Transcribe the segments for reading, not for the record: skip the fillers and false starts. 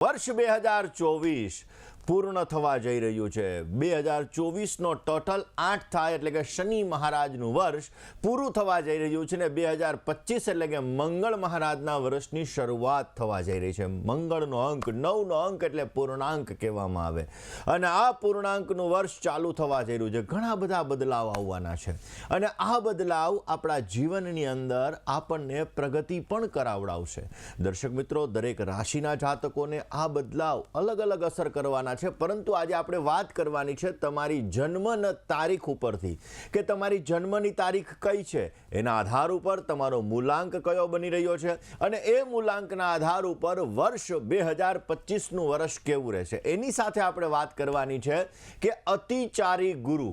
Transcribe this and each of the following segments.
વર્ષ 2024 પૂર્ણ થવા જઈ રહ્યું છે। 2024નો ટોટલ 8 થાય એટલે કે શનિ મહારાજનું વર્ષ પૂરું થવા જઈ રહ્યું છે ને 2025 એટલે કે મંગળ મહારાજના વર્ષની શરૂઆત થવા જઈ રહી છે। મંગળનો અંક 9નો અંક એટલે પૂર્ણાંક કહેવામાં આવે અને આ પૂર્ણાંકનું વર્ષ ચાલુ થવા જઈ રહ્યું છે। ઘણા બધા બદલાવ આવવાના છે અને આ બદલાવ આપણા જીવનની અંદર આપણને પ્રગતિ પણ કરાવડાવશે। દર્શક મિત્રો, દરેક રાશિના જાતકોને આ બદલાવ અલગ અલગ અસર કરવાના છે, પરંતુ આજે આપણે વાત કરવાની છે તમારી જન્મ તારીખ ઉપરથી કે તમારી જન્મની તારીખ કઈ છે એના આધાર ઉપર તમારો મૂલાંક કયો બની રહ્યો છે અને એ મૂલાંકના આધાર ઉપર વર્ષ 2025નું વર્ષ કેવું રહેશે એની સાથે આપણે વાત કરવાની છે કે અતિચારી ગુરુ।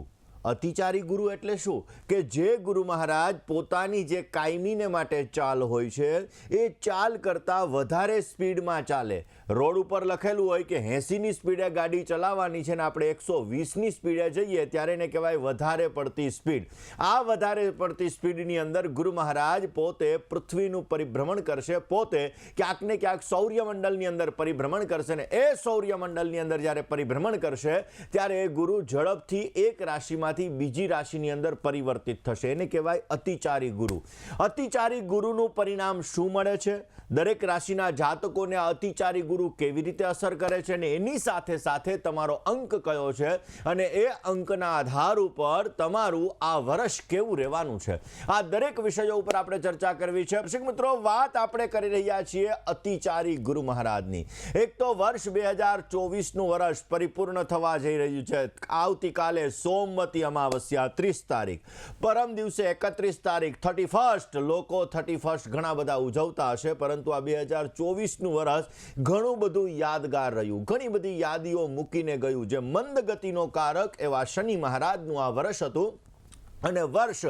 અતિચારી ગુરુ એટલે શું કે જે ગુરુ મહારાજ પોતાની જે કાયમીને માટે ચાલ હોય છે એ ચાલ કરતાં વધારે સ્પીડમાં ચાલે। રોડ ઉપર લખેલું હોય કે 80ની સ્પીડે ગાડી ચલાવવાની છે ને આપણે 120ની સ્પીડે જઈએ ત્યારે એને કહેવાય વધારે પડતી સ્પીડ। આ વધારે પડતી સ્પીડની અંદર ગુરુ મહારાજ પોતે પૃથ્વીનું પરિભ્રમણ કરશે, પોતે ક્યાંક ને ક્યાંક સૌર્યમંડળની અંદર પરિભ્રમણ કરશે ને એ સૌર્યમંડળની અંદર જ્યારે પરિભ્રમણ કરશે ત્યારે એ ગુરુ ઝડપથી એક રાશિમાં બીજી રાશિની અંદર પરિવર્તિત થશે, એને કહેવાય અતિચારી ગુરુ। અતિચારી ગુરુનું પરિણામ શું મળે છે, દરેક રાશિના જાતકોને આ અતિચારી ગુરુ કેવી રીતે અસર કરે છે અને એની સાથે સાથે તમારો અંક કયો છે અને એ અંકના આધાર ઉપર તમારું આ વર્ષ કેવું રહેવાનું છે, આ દરેક વિષયો ઉપર આપણે ચર્ચા કરવી છે। દર્શક મિત્રો, વાત આપણે કરી રહ્યા છીએ અતિચારી ગુરુ મહારાજની। એક તો વર્ષ 2024નું વર્ષ પરિપૂર્ણ થવા જઈ રહ્યું છે। આવતીકાલે સોમવતી અમાવસ્યા 30 તારીખ, પરમ દિવસે 31 તારીખ, 31st લોકો 31st ઘણા બધા ઉજવતા હશે, પરંતુ આ 2024નું વર્ષ ઘણું બધું યાદગાર રહ્યું, ઘણી બધી યાદીઓ મૂકીને ગયું। જે મંદ ગતિનો કારક એવા શનિ મહારાજનું આ વર્ષ હતું અને વર્ષ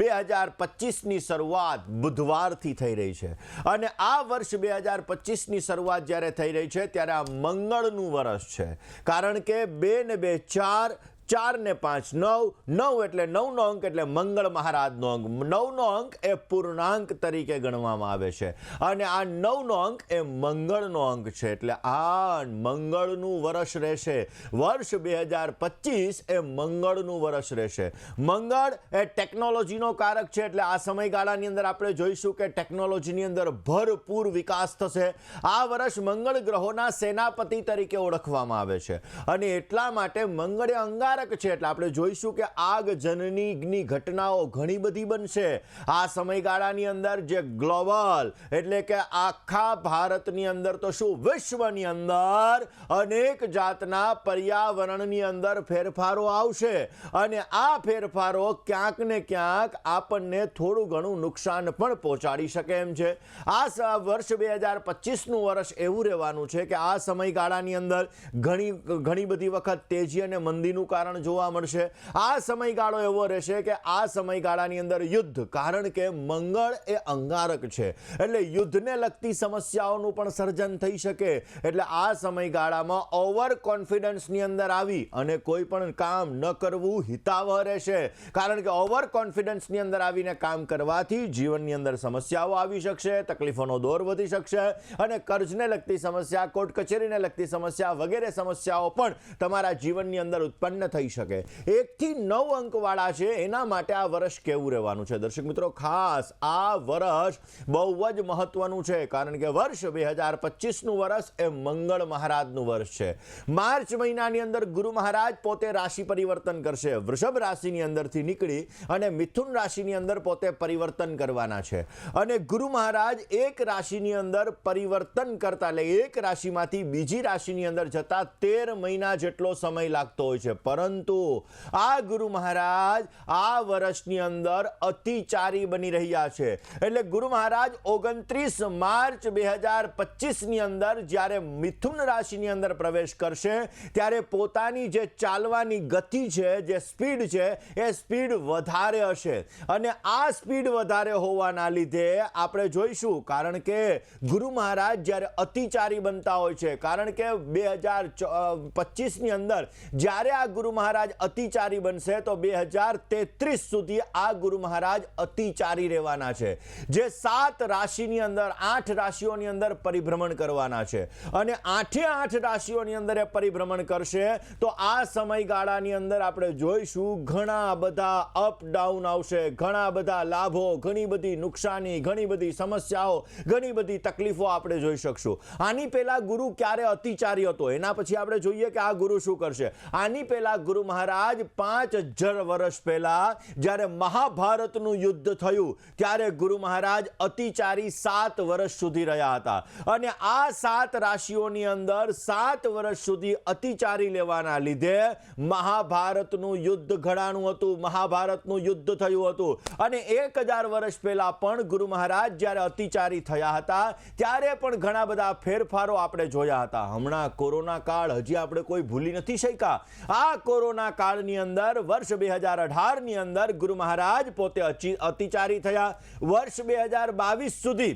2025ની શરૂઆત બુધવારથી થઈ રહી છે અને આ વર્ષ 2025ની શરૂઆત જ્યારે થઈ રહી છે ત્યારે આ મંગળનું વર્ષ છે, કારણ કે 2 ને 2 4, 4 ને 5 9, 9 એટલે 9નો અંક એટલે મંગળ મહારાજનો અંક। 9નો અંક એ પૂર્ણાંક તરીકે ગણવામાં આવે છે અને આ 9નો અંક એ મંગળનો અંક છે, એટલે આ મંગળનું વર્ષ રહેશે। વર્ષ 2025 એ મંગળનું વર્ષ રહેશે। મંગળ એ ટેકનોલોજીનો કારક છે, એટલે આ સમયગાળાની અંદર આપણે જોઈશું કે ટેકનોલોજીની અંદર ભરપૂર વિકાસ થશે। આ વર્ષ મંગળ ગ્રહોના સેનાપતિ તરીકે ઓળખવામાં આવે છે અને એટલા માટે મંગળ એ અંગારક છે, એટલે આપણે જોઈશું કે આગજનની ઘટનાઓ ઘણી બધી બનશે આ સમયગાળાની અંદર। જે ગ્લોબલ એટલે કે આખા ભારતની અંદર તો શું વિશ્વની અંદર અનેક જાતના પર્યાવરણની અંદર ફેરફારો આવશે અને આ ફેરફારો ક્યાંક ને ક્યાંક આપણને થોડું ઘણું નુકસાન પણ પહોંચાડી શકે એમ છે। આ વર્ષ 2025નું વર્ષ એવું રહેવાનું છે કે આ સમયગાળાની અંદર ઘણી બધી વખત તેજી અને મંદીનું કારણ જોવા મળશે। આ સમયગાળો એવો રહેશે કે આ સમયગાળાની અંદર યુદ્ધ, કારણ કે મંગળ એ અંગારક છે એટલે યુદ્ધને લગતી સમસ્યાઓનું પણ સર્જન થઈ શકે। એટલે આ સમયગાળામાં ઓવર કોન્ફિડન્સની અંદર આવી અને કોઈ પણ કામ ન કરવું હિતાવહ રહેશે, કારણ કે ઓવર કોન્ફિડન્સની અંદર આવીને કામ કરવાથી જીવનની અંદર સમસ્યાઓ આવી શકશે, તકલીફોનો દોર વધી શકશે અને કર્જને લગતી સમસ્યા, કોર્ટ કચેરીને લગતી સમસ્યા વગેરે સમસ્યાઓ પણ તમારા જીવનની અંદર ઉત્પન્ન થઈ શકે। 1 થી 9 અંકવાળા છે એના માટે આ વર્ષ કેવું રહેવાનું છે દર્શક મિત્રો, ખાસ આ વર્ષ બહુ જ મહત્વનું છે, કારણ કે વર્ષ 2025નું વર્ષ એ મંગળ મહારાજનું વર્ષ છે। માર્ચ મહિનાની અંદર ગુરુ મહારાજ પોતે રાશિ પરિવર્તન કરશે, વૃષભ રાશિની અંદરથી નીકળી અને મિથુન રાશિની અંદર પોતે પરિવર્તન કરવાના છે અને ગુરુ મહારાજ એક રાશિની અંદર પરિવર્તન કરતા એટલે એક રાશિમાંથી બીજી રાશિની અંદર જતા 13 મહિના જેટલો સમય લાગતો હોય છે, પરંતુ આ ગુરુ મહારાજ આ વર્ષની અંદર અતિચારી બની રહ્યા છે। એટલે ગુરુ મહારાજ 29 માર્ચ 2025ની અંદર જ્યારે મિથુન રાશિની અંદર પ્રવેશ કરશે ત્યારે પોતાની જે ચાલવાની ગતિ છે, જે સ્પીડ છે એ સ્પીડ વધારે હશે અને આ સ્પીડ વધારે હોવાના લીધે આપણે જોઈશું, કારણ કે ગુરુ મહારાજ જ્યારે અતિચારી બનતા હોય છે, કારણ કે 2025ની અંદર જ્યારે આ ગુરુ મહારાજ અતિચારી બનશે તો 2033 સુધી આ ગુરુ મહારાજ અતિચારી રહેવાના છે, જે 7 રાશિની અંદર 8 રાશિઓની અંદર પરિભ્રમણ કરવાના છે અને 8 રાશિઓની અંદર એ પરિભ્રમણ કરશે તો આ સમયગાળાની અંદર આપણે જોઈશું ઘણા બધા અપ ડાઉન આવશે, ઘણા બધા લાભો, ઘણી બધી નુકસાની, ઘણી બધી સમસ્યાઓ, ઘણી બધી તકલીફો આપણે જોઈ શકશું. આની પહેલા ગુરુ ક્યારે અતિચારી હતો એના પછી આપણે જોઈએ કે આ ગુરુ શું કરશે. આની પહેલા ગુરુ મહારાજ 5000 વર્ષ પહેલા જ્યારે મહાભારતનું યુદ્ધ થયું ત્યારે ગુરુ મહારાજ અતિચારી 7 વર્ષ સુધી રહ્યા હતા અને આ 7 રાશિઓની અંદર 7 વર્ષ સુધી અતિચારી લેવાના લીધે મહાભારતનું યુદ્ધ ઘડાનું હતું, મહાભારતનું યુદ્ધ થયું હતું અને 1000 વર્ષ પહેલા પણ ગુરુ મહારાજ જ્યારે અતિચારી થયા હતા ત્યારે પણ ઘણા બધા ફેરફારો આપણે જોયા હતા. હમણાં કોરોના કાળ હજી આપણે કોઈ ભૂલી નથી શક્યા. આ કોરોના કાળની અંદર વર્ષ 2018 ની અંદર ગુરુ મહારાજ પોતે અતિચારી થયા. વર્ષ 2022 સુધી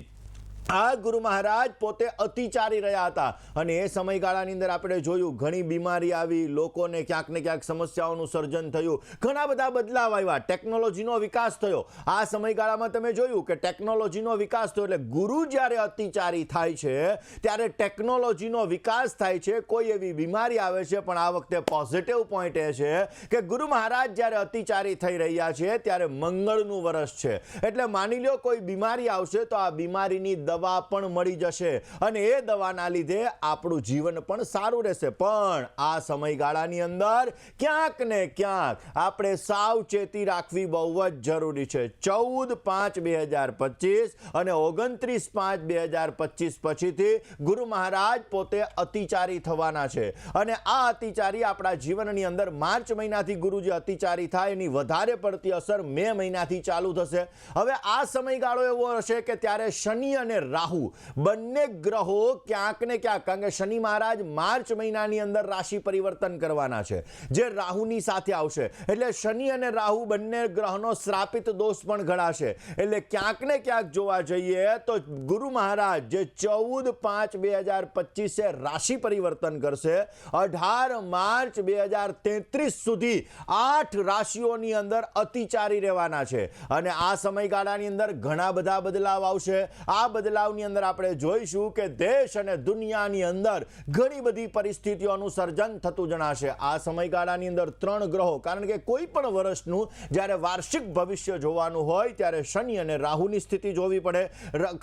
આ ગુરુ મહારાજ પોતે અતિચારી રહ્યા હતા અને એ સમયગાળાની અંદર આપણે જોયું ઘણી બીમારી આવી, લોકોને ક્યાંક ને ક્યાંક સમસ્યાઓનું સર્જન થયું, ઘણા બધા બદલાવ આવ્યા, ટેકનોલોજીનો વિકાસ થયો. આ સમયગાળામાં તમે જોયું કે ટેકનોલોજીનો વિકાસ થયો એટલે ગુરુ જ્યારે અતિચારી થાય છે ત્યારે ટેકનોલોજીનો વિકાસ થાય છે, કોઈ એવી બીમારી આવે છે. પણ આ વખતે પોઝિટિવ પોઈન્ટ એ છે કે ગુરુ મહારાજ જ્યારે અતિચારી થઈ રહ્યા છે ત્યારે મંગળનું વર્ષ છે એટલે માની લો કોઈ બીમારી આવશે તો આ બીમારીની દવા પણ મળી જશે અને એ દવાના લીધે આપણું જીવન પણ સારું રહેશે. પણ આ સમયગાળાની અંદર ક્યાંક ને ક્યાંક આપણે સાવચેતી રાખવી બહુ જ જરૂરી છે. 14/5/2025 અને 29/5/2025 પછીથી ગુરુ મહારાજ પોતે અતિચારી થવાના છે અને આ અતિચારી આપણા જીવનની અંદર માર્ચ મહિનાથી ગુરુજી અતિચારી થાય એની વધારે પડતી અસર મે મહિનાથી ચાલુ થશે. હવે આ સમયગાળો એવો હશે કે ત્યારે શનિ અને રાહુ બંને ગ્રહો ક્યાંક ને ક્યાંક, કારણ કે શનિ મહારાજ માર્ચ મહિનાની અંદર રાશિ પરિવર્તન કરવાના છે જે રાહુની સાથે આવશે એટલે શનિ અને રાહુ બંને ગ્રહનો શ્રાપિત દોષ પણ ગણાશે. એટલે ક્યાંક ને ક્યાંક જોવા જઈએ તો ગુરુ મહારાજ જે 14/5/2025 રાશિ પરિવર્તન કરશે, 18 માર્ચ 2033 સુધી 8 રાશિઓની અંદર અતિચારી રહેવાના છે અને આ સમયગાળાની અંદર ઘણા બધા બદલાવ આવશે. આ બદલાવની અંદર આપણે જોઈશું કે દેશ અને દુનિયાની અંદર ઘણી બધી પરિસ્થિતિઓનું સર્જન થતું જણાશે. આ સમયગાળાની અંદર 3 ગ્રહો, કારણ કે કોઈ પણ વર્ષનું જ્યારે વાર્ષિક ભવિષ્ય જોવાનું હોય ત્યારે શનિ અને રાહુની સ્થિતિ જોવી પડે,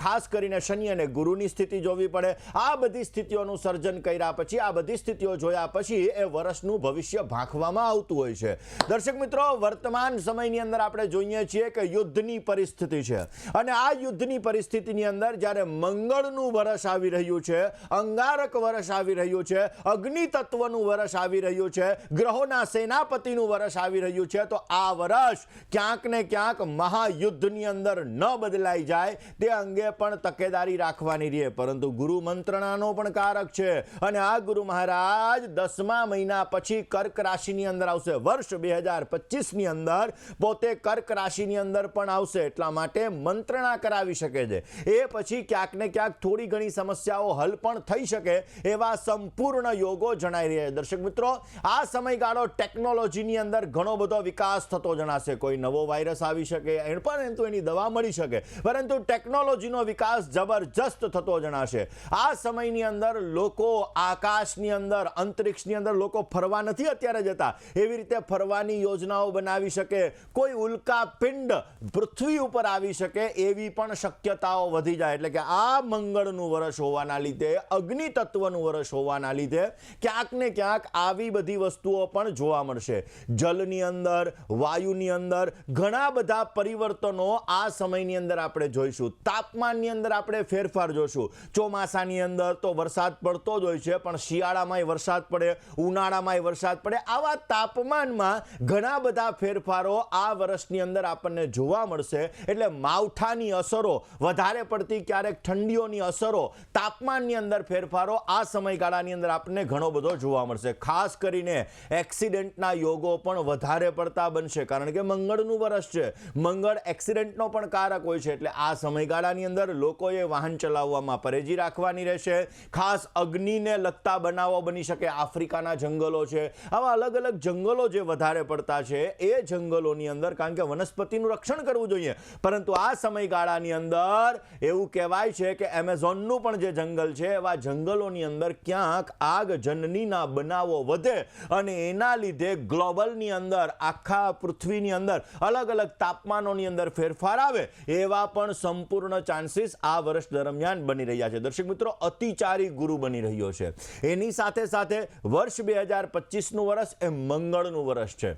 ખાસ કરીને શનિ અને ગુરુની સ્થિતિ જોવી પડે. આ બધી સ્થિતિઓનું સર્જન કર્યા પછી, આ બધી સ્થિતિઓ જોયા પછી એ વર્ષનું ભવિષ્ય ભાંખવામાં આવતું હોય છે. દર્શક મિત્રો, વર્તમાન સમયની અંદર આપણે જોઈએ છીએ કે યુદ્ધની પરિસ્થિતિ છે અને આ યુદ્ધની પરિસ્થિતિની અંદર જ્યારે મંગળનું વર્ષ આવી રહ્યું છે, અંગારક વર્ષ આવી રહ્યું છે, અગ્નિ તત્વનું વર્ષ આવી રહ્યું છે, ગ્રહોના સેનાપતિનું વર્ષ આવી રહ્યું છે, તો આ વર્ષ ક્યાંક ને ક્યાંક મહાયુદ્ધની અંદર ન બદલાઈ જાય તે અંગે પણ તકેદારી રાખવાની રહે. પરંતુ ગુરુ મંત્રણાનો પણ કારક છે અને આ ગુરુ મહારાજ 10મા મહિના પછી કર્ક રાશિની અંદર આવશે. વર્ષ 2025 ની અંદર પોતે કર્ક રાશિની અંદર પણ આવશે, એટલા માટે મંત્રણા કરાવી શકે છે. એ પછી ક્યાંક ને ક્યાંક થોડી ઘણી સમસ્યાઓ હલ પણ થઈ શકે એવા સંપૂર્ણ યોગો જણાઈ રહ્યા છે. દર્શક મિત્રો, આ સમયગાળો ટેકનોલોજીની અંદર ઘણો બધો વિકાસ થતો જણાશે. કોઈ નવો વાયરસ આવી શકે પરંતુ એની દવા મળી શકે, પરંતુ ટેકનોલોજીનો વિકાસ જબરજસ્ત થતો જણાશે. આ સમયની અંદર લોકો આકાશની અંદર, અંતરિક્ષની અંદર લોકો ફરવા નથી અત્યારે જતા, એવી રીતે ફરવાની યોજનાઓ બનાવી શકે. કોઈ ઉલ્કા પિંડ પૃથ્વી ઉપર આવી શકે એવી પણ શક્યતાઓ વધી જાય. એટલે કે આ મંગળનું વર્ષ હોવાના લીધે, અગ્નિ તત્વનું વર્ષ હોવાના લીધે ક્યાંક ને ક્યાંક આવી બધી વસ્તુઓ પણ જોવા મળશે. જલની અંદર, વાયુની અંદર ઘણા બધા પરિવર્તનો આ સમયની અંદર આપણે જોઈશું. તાપમાનની અંદર આપણે ફેરફાર જોઈશું. ચોમાસાની અંદર તો વરસાદ પડતો જ હોય છે, પણ શિયાળામાંય વરસાદ પડે, ઉનાળામાંય વરસાદ પડે. આવા તાપમાનમાં ઘણા બધા ફેરફારો આ વર્ષની અંદર આપણને જોવા મળશે. એટલે માવઠાની અસરો વધારે પડતી ક્યારેક ઠંડીઓની અસરો, તાપમાનની અંદર ફેરફારો આ સમયગાળાની અંદર આપણને ઘણો બધો જોવા મળશે. ખાસ કરીને એક્સિડન્ટના યોગો પણ વધારે પડતા બનશે, કારણ કે મંગળનું વર્ષ છે. મંગળ એક્સિડન્ટનો પણ કારક હોય છે, એટલે આ સમયગાળાની અંદર લોકોએ વાહન ચલાવવામાં પરેજી રાખવાની રહેશે. ખાસ અગ્નિને લગતા બનાવો બની શકે. આફ્રિકાના જંગલો છે, આવા અલગ અલગ જંગલો જે વધારે પડતા છે એ જંગલોની અંદર, કારણ કે વનસ્પતિનું રક્ષણ કરવું જોઈએ, પરંતુ આ સમયગાળાની અંદર એવું કહેવાય છે કે એમેઝોનનું પણ જે જંગલ છે એવા જંગલોની અંદર ક્યાંક આગજનનીના બનાવો વધે અને એના લીધે ગ્લોબલની અંદર, આખા પૃથ્વીની અંદર અલગ અલગ તાપમાનોની અંદર ફેરફાર આવે, એવા પણ સંપૂર્ણ ચાન્સીસ આ વર્ષ દરમિયાન બની રહ્યા છે. દર્શક મિત્રો, અતિચારી ગુરુ બની રહ્યો છે. એની સાથે સાથે વર્ષ 2025નું વર્ષ એ મંગળનું વર્ષ છે.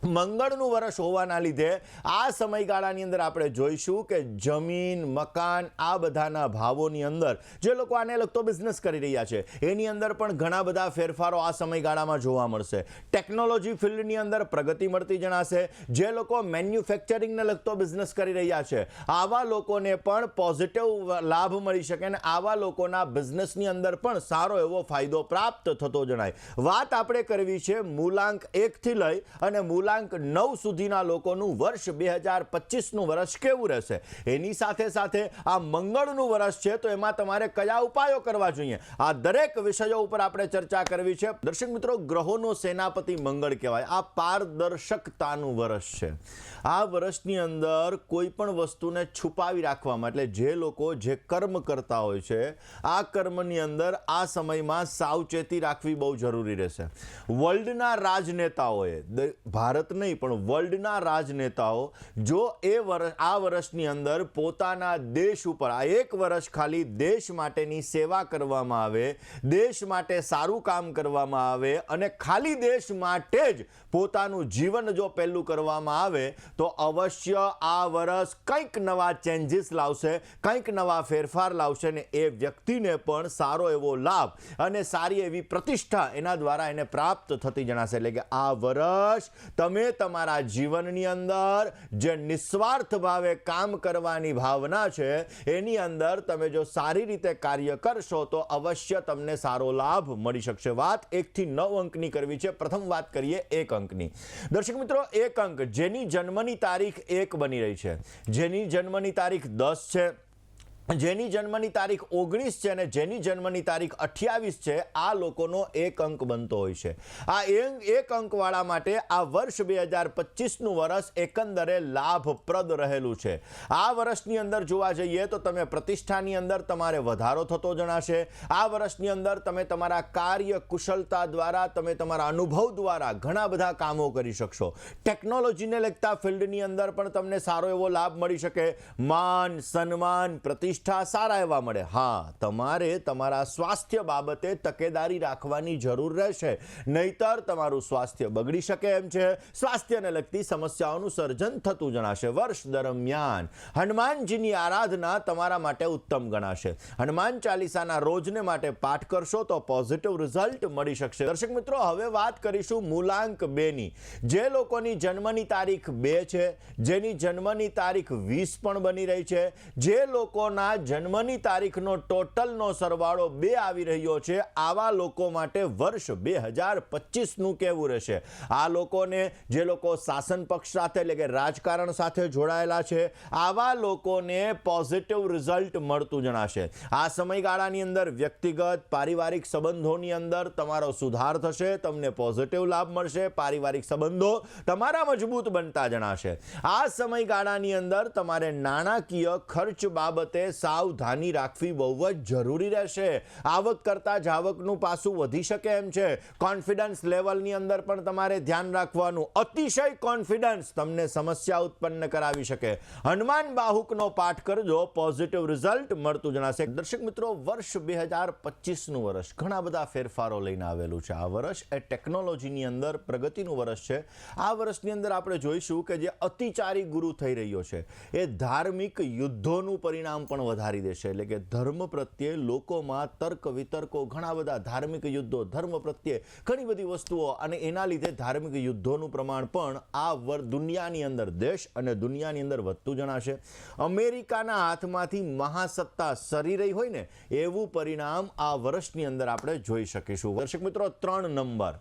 મંગળનું વર્ષ હોવાના લીધે આ સમયગાળાની અંદર આપણે જોઈશું કે જમીન, મકાન, આ બધાના ભાવોની અંદર જે લોકો આને લગતો બિઝનેસ કરી રહ્યા છે એની અંદર પણ ઘણા બધા ફેરફારો આ સમયગાળામાં જોવા મળશે. ટેકનોલોજી ફિલ્ડની અંદર પ્રગતિ મળતી જણાશે. જે લોકો મેન્યુફેક્ચરિંગને લગતો બિઝનેસ કરી રહ્યા છે આવા લોકોને પણ પોઝિટિવ લાભ મળી શકે અને આવા લોકોના બિઝનેસની અંદર પણ સારો એવો ફાયદો પ્રાપ્ત થતો જણાય. વાત આપણે કરવી છે મૂલાંક 1 થી લઈ અને મૂલાંક 9 સુધીના લોકોનું વર્ષ 2025નું વર્ષ કેવું રહેશે. એની સાથે સાથે આ મંગળનું વર્ષ છે તો એમાં તમારે કયા ઉપાયો કરવા જોઈએ, આ દરેક વિષયો ઉપર આપણે ચર્ચા કરવી છે. દર્શક મિત્રો, ગ્રહોનો સેનાપતિ મંગળ કહેવાય. આ પારદર્શકતાનું વર્ષ છે. આ વર્ષની અંદર કોઈ પણ વસ્તુને છુપાવી રાખવામાં, એટલે જે લોકો જે કર્મ કરતા હોય છે આ કર્મની અંદર આ સમયમાં સાવચેતી રાખવી બહુ જરૂરી રહેશે. વર્લ્ડના રાજનેતાઓએ, ભારત નહીં પણ વર્લ્ડના રાજનેતાઓ જો આ વર્ષની અંદર પોતાના દેશ ઉપર આ એક વર્ષ ખાલી દેશ માટેની સેવા કરવામાં આવે, દેશ માટે સારું કામ કરવામાં આવે અને ખાલી દેશ માટે જ પોતાનું જીવન જો પહેલું કરવામાં આવે તો અવશ્ય આ વર્ષ કંઈક નવા ચેન્જીસ લાવશે, કંઈક નવા ફેરફાર લાવશે અને એ વ્યક્તિને પણ સારો એવો લાભ અને સારી એવી પ્રતિષ્ઠા એના દ્વારા એને પ્રાપ્ત થતી જણાશે. એટલે કે આ વર્ષ તમે તમારા જીવનની અંદર જે નિસ્વાર્થ ભાવે કામ કરવાની ભાવના છે એની અંદર તમે જો સારી રીતે કાર્ય કરશો તો અવશ્ય તમને સારો લાભ મળી શકશે. વાત 1 થી 9 અંકની કરવી છે. પ્રથમ વાત કરીએ 1 અંકની. દર્શક મિત્રો, 1 અંક જેની જન્મની તારીખ 1 બની રહી છે, જેની જન્મની તારીખ 10 છે, જેની જન્મની તારીખ 19 છે અને જેની જન્મની તારીખ 28 છે, આ લોકોનો 1 અંક બનતો હોય છે. આ 1 અંકવાળા માટે આ વર્ષ 2025નું વર્ષ એકંદરે લાભપ્રદ રહેલું છે. આ વર્ષની અંદર જોવા જઈએ તો તમે પ્રતિષ્ઠાની અંદર તમારે વધારો થતો જણાશે. આ વર્ષની અંદર તમે તમારા કાર્ય કુશળતા દ્વારા, તમે તમારા અનુભવ દ્વારા ઘણા બધા કામો કરી શકશો. ટેકનોલોજીને લગતા ફિલ્ડની અંદર પણ તમને સારો એવો લાભ મળી શકે. માન, સન્માન, પ્રતિષ્ઠા સારા એવા મળે. હા, તમારે તમારા સ્વાસ્થ્ય બાબતે તકેદારી રાખવાની જરૂર રહેશે, નહીતર તમારું સ્વાસ્થ્ય બગડી શકે એમ છે. સ્વાસ્થ્યને લગતી સમસ્યાઓનું સર્જન થતું જણાશે. વર્ષ દરમિયાન હનુમાનજીની આરાધના તમારા માટે ઉત્તમ ગણાશે. હનુમાન ચાલીસાના રોજને માટે પાઠ કરશો તો પોઝિટિવ રિઝલ્ટ મળી શકશે. દર્શક મિત્રો, હવે વાત કરીશું મૂલાંક 2ની. જે લોકોની જન્મની તારીખ 2 છે, જેની જન્મની તારીખ 20 પણ બની રહી છે, જે લોકોના જન્મની તારીખનો ટોટલનો સરવાળો 2 આવી રહ્યો છે, આવા લોકો માટે વર્ષ 2025નું કેવું રહેશે. આ લોકોને, જે લોકો શાસન પક્ષ સાથે એટલે કે રાજકારણ સાથે જોડાયેલા છે, આવા લોકોને પોઝિટિવ રિઝલ્ટ મળતું જણાશે. આ સમયગાળાની અંદર વ્યક્તિગત, પારિવારિક સંબંધોની અંદર તમારો સુધાર થશે, તમને પોઝિટિવ લાભ મળશે, પારિવારિક સંબંધો તમારા મજબૂત બનતા જણાશે. આ સમયગાળાની અંદર તમારે નાણાકીય ખર્ચ બાબતે સાવધાની રાખવી બહુ જ જરૂરી રહેશે. આવક કરતા જાવકનું પાસું વધી શકે એમ છે. કોન્ફિડન્સ લેવલની અંદર પણ તમારે ધ્યાન રાખવાનું. અતિશય કોન્ફિડન્સ તમને સમસ્યા ઉત્પન્ન કરાવી શકે. હનુમાન બાહુકનો પાઠ કરજો, પોઝિટિવ રિઝલ્ટ મળતું જણાશે. દર્શક મિત્રો, વર્ષ 2025નું વર્ષ ઘણા બધા ફેરફારો લઈને આવેલું છે. આ વર્ષ એ ટેકનોલોજીની અંદર પ્રગતિનું વર્ષ છે. આ વર્ષની અંદર આપણે જોઈશું કે જે અતિચારી ગુરુ થઈ રહ્યો છે એ ધાર્મિક યુદ્ધોનું પરિણામ પણ વધારી દેશે. એટલે કે ધર્મ પ્રત્યે લોકોમાં તર્ક વિતર્કો, ઘણા બધા ધાર્મિક યુદ્ધો, ધર્મ પ્રત્યે ઘણી બધી વસ્તુઓ, અને એના લીધે ધાર્મિક યુદ્ધોનું પ્રમાણ પણ આ દુનિયાની અંદર, દેશ અને દુનિયાની અંદર વધતું જણાશે. અમેરિકાના હાથમાંથી મહાસત્તા સરી રહી હોય ને એવું પરિણામ આ વર્ષની અંદર આપણે જોઈ શકીશું. દર્શક મિત્રો, 3 નંબર,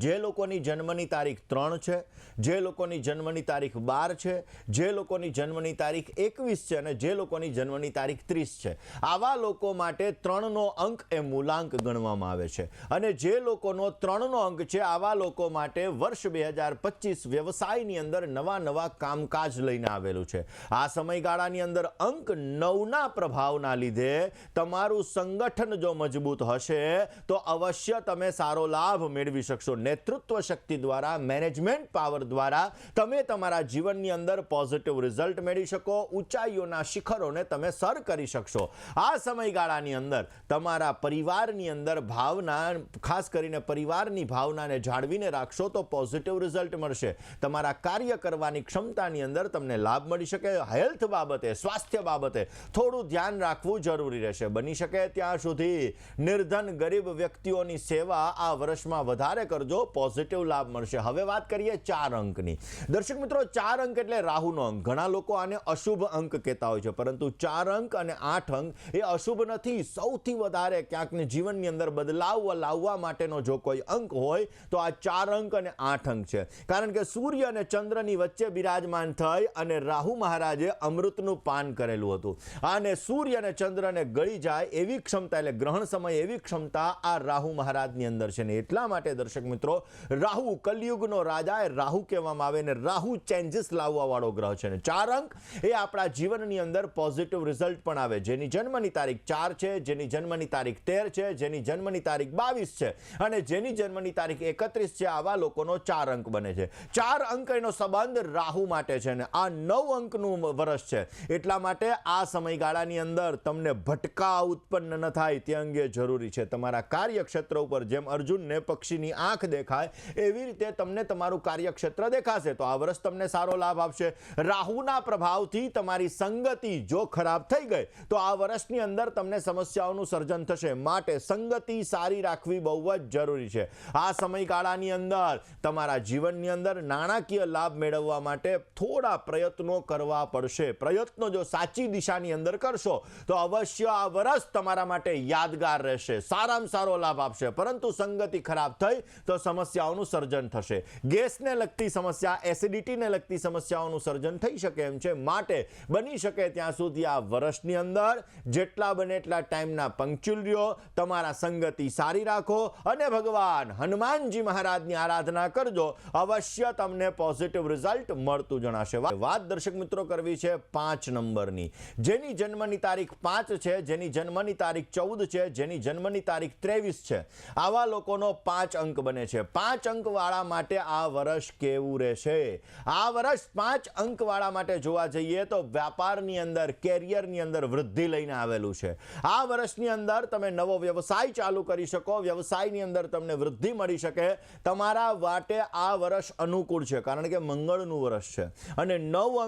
જે લોકોની જન્મની તારીખ 3 છે, જે લોકોની જન્મની તારીખ 12 છે, જે લોકોની જન્મની તારીખ 21 છે અને જે લોકોની જન્મની તારીખ 30 છે, આવા લોકો માટે 3નો અંક એ મૂલાંક ગણવામાં આવે છે. અને જે લોકોનો 3નો અંક છે આવા લોકો માટે વર્ષ 2025 વ્યવસાયની અંદર નવા કામકાજ લઈને આવેલું છે. આ સમયગાળાની અંદર અંક 9ના પ્રભાવના લીધે તમારું સંગઠન જો મજબૂત હશે તો અવશ્ય તમે સારો લાભ મેળવી શકશો. નેતૃત્વ શક્તિ દ્વારા, મેનેજમેન્ટ પાવર દ્વારા તમે તમારા જીવનની અંદર પોઝિટિવ રિઝલ્ટ મેળવી શકો, ઊંચાઈઓના શિખરોને તમે સર કરી શકશો. આ સમયગાળાની અંદર તમારા પરિવારની અંદર ભાવના, ખાસ કરીને પરિવારની ભાવનાને જાળવીને રાખશો તો પોઝિટિવ રિઝલ્ટ મળશે. તમારા કાર્ય કરવાની ક્ષમતાની અંદર તમને લાભ મળી શકે. હેલ્થ બાબતે, સ્વાસ્થ્ય બાબતે થોડું ધ્યાન રાખવું જરૂરી રહેશે. બની શકે ત્યાં સુધી નિર્ધન ગરીબ વ્યક્તિઓની સેવા આ વર્ષમાં વધારે કરજો, પોઝિટિવ લાભ મળશે. હવે વાત કરીએ 4 અંકની. દર્શક મિત્રો, 4 અંક એટલે રાહુનો અંક. ઘણા લોકો આને અશુભ અંક કહેતા હોય છે, પરંતુ 4 અંક અને 8 અંક એ અશુભ નથી. સૌથી વધારે ક્યાંક જીવનની અંદર બદલાવ લાવવા માટેનો જો કોઈ અંક હોય તો આ 4 અંક અને 8 અંક છે. કારણ કે સૂર્ય અને ચંદ્રની વચ્ચે બિરાજમાન થઈ અને રાહુ મહારાજે અમૃતનું પાન કરેલું હતું. અને સૂર્ય અને ચંદ્રને ગળી જાય એવી ક્ષમતા, એટલે ગ્રહણ સમય એવી ક્ષમતા આ રાહુ મહારાજની અંદર છે. ને એટલા માટે દર્શક મિત્રો, રાહુ કલયુગનો રાજા એ રાહુ કહેવામાં આવે, ને રાહુ ચેન્જીસ લાવવા વાળો ગ્રહ છે. ને 4 અંક એ આપણા જીવનની અંદર પોઝિટિવ રિઝલ્ટ પણ આવે. જેની જન્મની તારીખ 4 છે, જેની જન્મની તારીખ 13 છે, જેની જન્મની તારીખ 22 છે અને જેની જન્મની તારીખ 31 છે, આવા લોકોનો 4 અંક બને છે. 4 અંક એનો સંબંધ રાહુ માટે છે. ને આ 9 અંકનું વર્ષ છે. એટલા માટે આ સમયગાળાની અંદર તમને ભટકા ઉત્પન્ન ન થાય તે અંગે જરૂરી છે. તમારા કાર્યક્ષેત્ર ઉપર જેમ અર્જુનને પક્ષીની આંખ દેખાય એવી રીતે તમને તમારું કાર્યક્ષેત્ર દેખાશે. તો આ વર્ષ તમને સારો લાભ આપશે. રાહુના પ્રભાવથી તમારી સંગતિ જો ખરાબ થઈ ગઈ તો આ વર્ષની અંદર તમને સમસ્યાઓનું સર્જન થશે. માટે સંગતિ સારી રાખવી બહુ જ જરૂરી છે. આ સમયગાળાની અંદર તમારા જીવનની અંદર નાણાકીય લાભ મેળવવા માટે થોડા પ્રયત્નો કરવા પડશે. પ્રયત્નો જો સાચી દિશાની અંદર કરશો તો અવશ્ય આ વર્ષ તમારા માટે યાદગાર રહેશે, સારામાં સારો લાભ આપશે. પરંતુ સંગતિ ખરાબ થઈ તો સમસ્યાઓનું સર્જન થશે. ગેસને લગતી સમસ્યા, એસિડિટીને લગતી સમસ્યાઓનું સર્જન થઈ શકે એમ છે. માટે બની શકે ત્યાં સુધી આ વર્ષની અંદર જેટલા બને એટલા ટાઈમના પંક્ચ્યુઅલ રહ્યો, તમારા સંગતિ સારી રાખો અને ભગવાન હનુમાનજી મહારાજની આરાધના કરજો. અવશ્ય તમને પોઝિટિવ રિઝલ્ટ મળતું જણાશે. વાત દર્શક મિત્રો કરવી છે 5 નંબરની. જેની જન્મની તારીખ 5 છે, જેની જન્મની તારીખ 14 છે, જેની જન્મની તારીખ 23 છે, આવા લોકોનો 5 અંક બને છે. 5 અંક વાળા માટે આ વર્ષ કેવું રહેશે? આ વર્ષ 5 અંક વાળા માટે જોવા જઈએ તો વ્યાપારની અંદર, કેરિયરની અંદર વૃદ્ધિ લઈને આવેલું છે. આ વર્ષની અંદર તમે નવો વ્યવસાય ચાલુ કરી શકો, વ્યવસાયની અંદર તમને વૃદ્ધિ મળી શકે. તમારા માટે આ વર્ષ અનુકૂળ છે, કારણ કે મંગળનું વર્ષ છે અને 9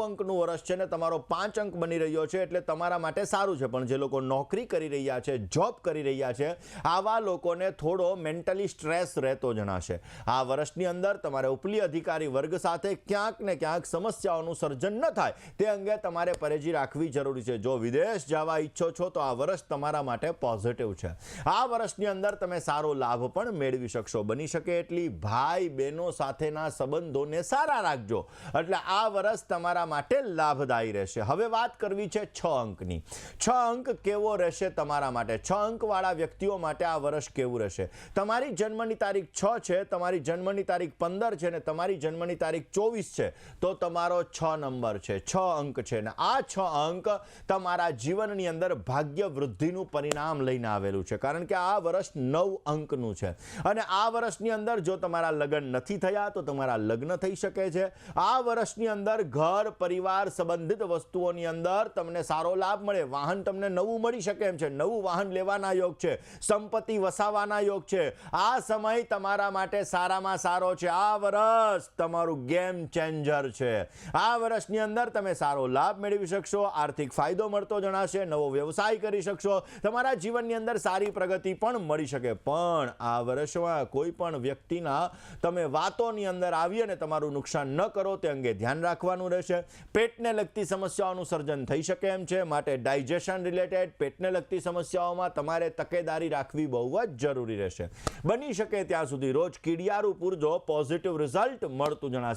અંકનું વર્ષ છે ને તમારો 5 અંક બની રહ્યો છે, એટલે તમારા માટે સારું છે. પણ જે લોકો નોકરી કરી રહ્યા છે, જોબ કરી રહ્યા છે, આવા લોકોને થોડો મેન્ટલી સ્ટ્રેસ રહેતો જણાશે. આ વર્ષની અંદર તમારે ઉપલી અધિકારી વર્ગ સાથે ક્યાંક ને ક્યાંક સમસ્યાઓનું સર્જન ન થાય તે અંગે તમારે પરેજી રાખવી જરૂરી છે. જો વિદેશ જવા ઈચ્છો છો તો આ વર્ષ તમારા માટે પોઝિટિવ છે. આ વર્ષની અંદર તમે સારો લાભ પણ મેળવી શકશો. બની શકે એટલી ભાઈ બહેનો સાથેના સંબંધોને સારા રાખજો, એટલે આ વર્ષ તમારા માટે લાભદાયી રહેશે. હવે વાત કરવી છે 6 અંકની. 6 અંક કેવો રહેશે તમારા માટે? 6 અંક વાળા વ્યક્તિઓ માટે આ વર્ષ કેવું રહેશે? તમારી જન્મની તારીખ 6 છે, તમારી જન્મની તારીખ 15 છે ને તમારી જન્મની તારીખ 24 છે, તો તમારો 6 નંબર છે, 6 અંક છે. ને આ 6 અંક તમારા જીવનની અંદર ભાગ્ય વૃદ્ધિનું પરિણામ લઈને આવેલું છે, કારણ કે આ વર્ષ 9 અંકનું છે. અને આ વર્ષની અંદર જો તમારા લગ્ન નથી થયા તો તમારા લગ્ન થઈ શકે છે. આ વર્ષની અંદર ઘર પરિવાર સંબંધિત વસ્તુઓની અંદર તમને સારો લાભ મળે. વાહન તમને નવું મળી શકે એમ છે, નવું વાહન લેવાના યોગ છે, સંપત્તિ વસાવવાના યોગ છે. આ સમય સમય તમારા માટે સારામાં સારો છે. આ વર્ષ તમારું ગેમ ચેન્જર છે. આ વર્ષની અંદર તમે સારો લાભ મેળવી શકશો, આર્થિક ફાયદો મળતો જણાશે, નવો વ્યવસાય કરી શકશો, તમારા જીવનની અંદર સારી પ્રગતિ પણ મળી શકે. પણ આ વર્ષમાં કોઈ પણ વ્યક્તિના તમે વાતોની અંદર આવી અને તમારું નુકસાન ન કરો તે અંગે ધ્યાન રાખવાનું રહેશે. પેટને લગતી સમસ્યાઓનું સર્જન થઈ શકે એમ છે, માટે ડાયજેશન રિલેટેડ પેટને લગતી સમસ્યાઓમાં તમારે તકેદારી રાખવી બહુ જ જરૂરી રહેશે. બની શકે ત્યાં સુધી રોજ કીડિયારું પૂરજો, પોઝિટિવ રિઝલ્ટ મળતું જણાશે.